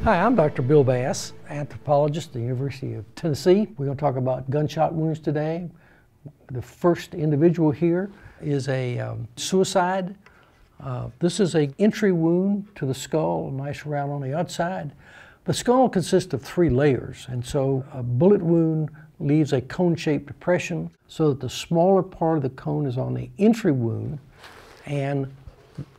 Hi, I'm Dr. Bill Bass, anthropologist at the University of Tennessee. We're going to talk about gunshot wounds today. The first individual here is a suicide. This is an entry wound to the skull, nice round on the outside. The skull consists of 3 layers, and so a bullet wound leaves a cone-shaped depression so that the smaller part of the cone is on the entry wound and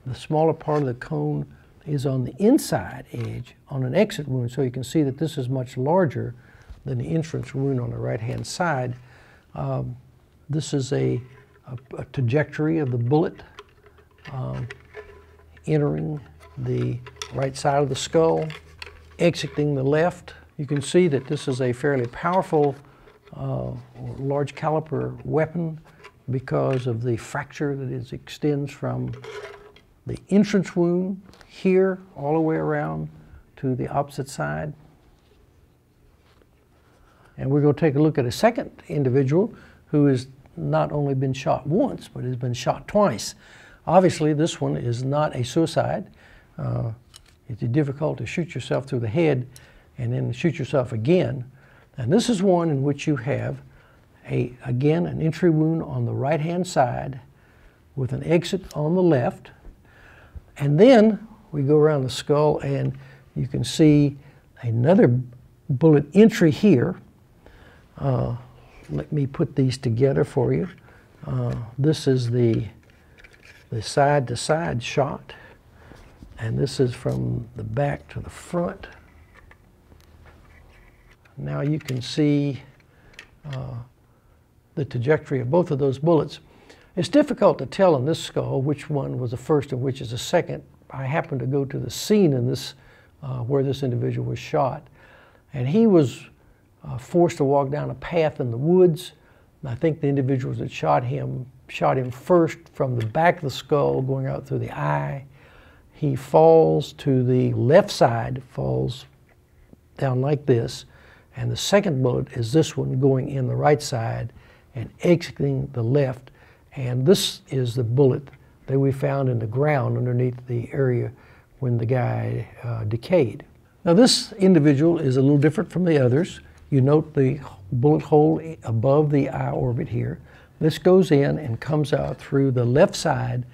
the smaller part of the cone is on the inside edge on an exit wound. So you can see that this is much larger than the entrance wound on the right-hand side. This is a trajectory of the bullet entering the right side of the skull, exiting the left. You can see that this is a fairly powerful large caliber weapon because of the fracture that it extends from the entrance wound here all the way around to the opposite side. And we're going to take a look at a second individual who has not only been shot once, but has been shot twice. Obviously, this one is not a suicide. It's difficult to shoot yourself through the head and then shoot yourself again. And this is one in which you have, again, an entry wound on the right-hand side with an exit on the left. And then we go around the skull and you can see another bullet entry here. Let me put these together for you. This is the side-to-side shot, and this is from the back to the front. Now you can see the trajectory of both of those bullets. It's difficult to tell in this skull which one was the first and which is the second. I happened to go to the scene in this where this individual was shot, and he was forced to walk down a path in the woods. I think the individuals that shot him first from the back of the skull going out through the eye. He falls to the left side, falls down like this, and the second bullet is this one going in the right side and exiting the left. And this is the bullet that we found in the ground underneath the area when the guy decayed. Now this individual is a little different from the others. You note the bullet hole above the eye orbit here. This goes in and comes out through the left side,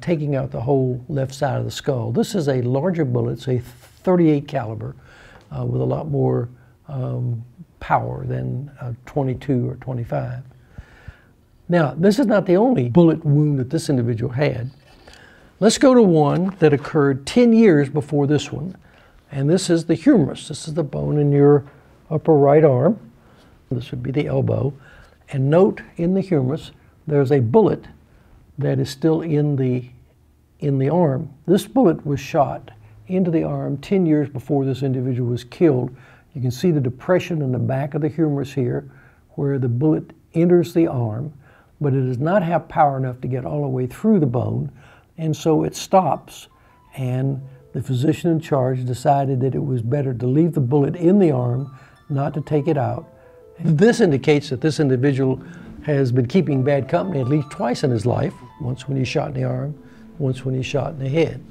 taking out the whole left side of the skull. This is a larger bullet, it's a 38 caliber with a lot more power than a 22 or 25. Now, this is not the only bullet wound that this individual had. Let's go to one that occurred 10 years before this one, and this is the humerus. This is the bone in your upper right arm. This would be the elbow. And note in the humerus, there's a bullet that is still in the arm. This bullet was shot into the arm 10 years before this individual was killed. You can see the depression in the back of the humerus here where the bullet enters the arm, but it does not have power enough to get all the way through the bone, and so it stops. And the physician in charge decided that it was better to leave the bullet in the arm, not to take it out. This indicates that this individual has been keeping bad company at least twice in his life, once when he's shot in the arm, once when he's shot in the head.